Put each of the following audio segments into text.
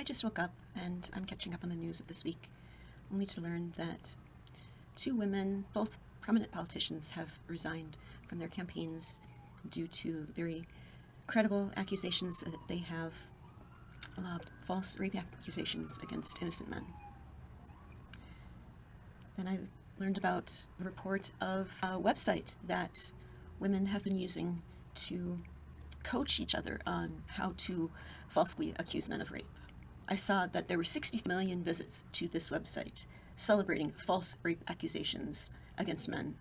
just woke up and I'm catching up on the news of this week, only to learn that two women, both prominent politicians, have resigned from their campaigns due to very credible accusations that they have lobbed false rape accusations against innocent men. Then I learned about a report of a website that women have been using to coach each other on how to falsely accuse men of rape. I saw that there were 60 million visits to this website celebrating false rape accusations against men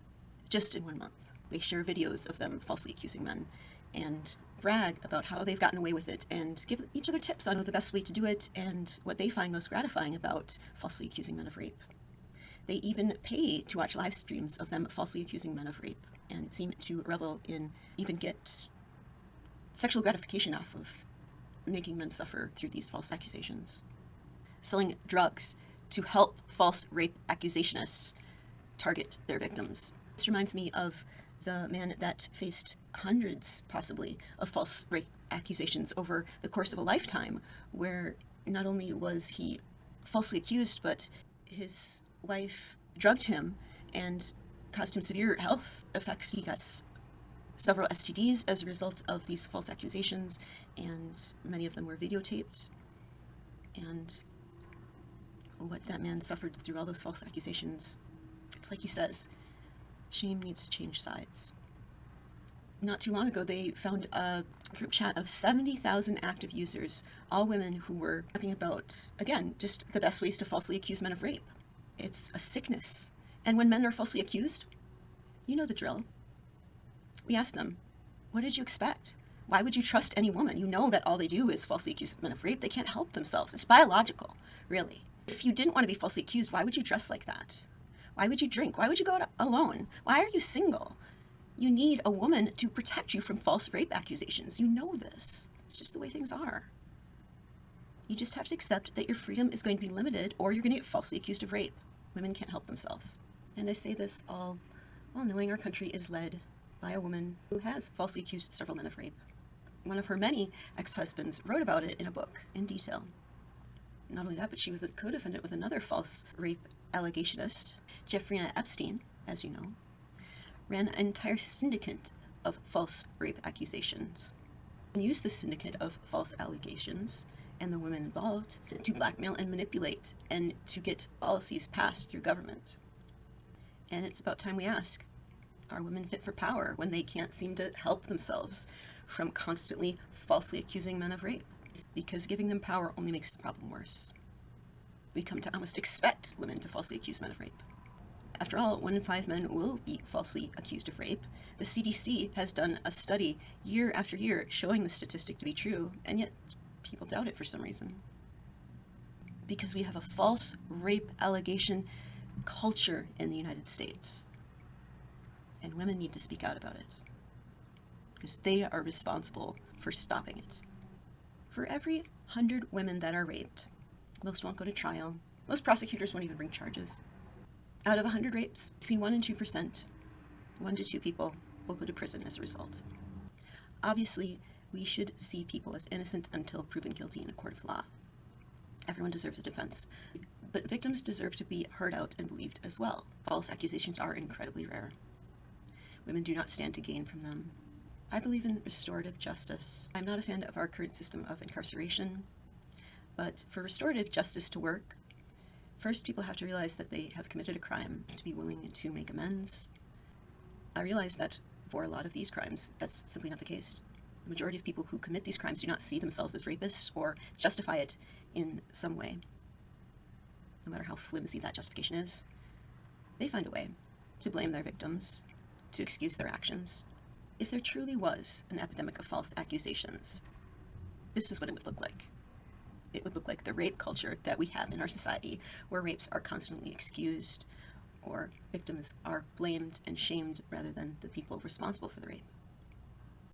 just in 1 month. They share videos of them falsely accusing men and brag about how they've gotten away with it and give each other tips on the best way to do it and what they find most gratifying about falsely accusing men of rape. They even pay to watch live streams of them falsely accusing men of rape and seem to revel in, even get sexual gratification off of making men suffer through these false accusations. Selling drugs to help false rape accusationists target their victims. This reminds me of the man that faced hundreds, possibly, of false rape accusations over the course of a lifetime, where not only was he falsely accused, but his wife drugged him and caused him severe health effects. He got several STDs as a result of these false accusations, and many of them were videotaped. And what that man suffered through all those false accusations, it's like he says, shame needs to change sides. Not too long ago, they found a group chat of 70,000 active users, all women who were talking about, again, just the best ways to falsely accuse men of rape. It's a sickness. And when men are falsely accused, you know the drill. We asked them, what did you expect? Why would you trust any woman? You know that all they do is falsely accuse men of rape. They can't help themselves. It's biological, really. If you didn't want to be falsely accused, why would you dress like that? Why would you drink? Why would you go out alone? Why are you single? You need a woman to protect you from false rape accusations. You know this. It's just the way things are. You just have to accept that your freedom is going to be limited, or you're going to get falsely accused of rape. Women can't help themselves. And I say this all while knowing our country is led by a woman who has falsely accused several men of rape. One of her many ex-husbands wrote about it in a book in detail. Not only that, but she was a co-defendant with another false rape allegationist, Jeffrey Epstein, as you know, ran an entire syndicate of false rape accusations and used the syndicate of false allegations and the women involved to blackmail and manipulate and to get policies passed through government. And it's about time we ask, are women fit for power when they can't seem to help themselves from constantly falsely accusing men of rape? Because giving them power only makes the problem worse. We come to almost expect women to falsely accuse men of rape. After all, 1 in 5 men will be falsely accused of rape. The CDC has done a study year after year showing the statistic to be true, and yet people doubt it for some reason. Because we have a false rape allegation culture in the United States. And women need to speak out about it, because they are responsible for stopping it. For every 100 women that are raped, most won't go to trial. Most prosecutors won't even bring charges. Out of 100 rapes, between 1 and 2%, 1 to 2 people will go to prison as a result. Obviously, we should see people as innocent until proven guilty in a court of law. Everyone deserves a defense, but victims deserve to be heard out and believed as well. False accusations are incredibly rare. Women do not stand to gain from them. I believe in restorative justice. I'm not a fan of our current system of incarceration, but for restorative justice to work, first people have to realize that they have committed a crime, to be willing to make amends. I realize that for a lot of these crimes, that's simply not the case. The majority of people who commit these crimes do not see themselves as rapists or justify it in some way. No matter how flimsy that justification is, they find a way to blame their victims, to excuse their actions. If there truly was an epidemic of false accusations, this is what it would look like. It would look like the rape culture that we have in our society, where rapes are constantly excused, or victims are blamed and shamed rather than the people responsible for the rape.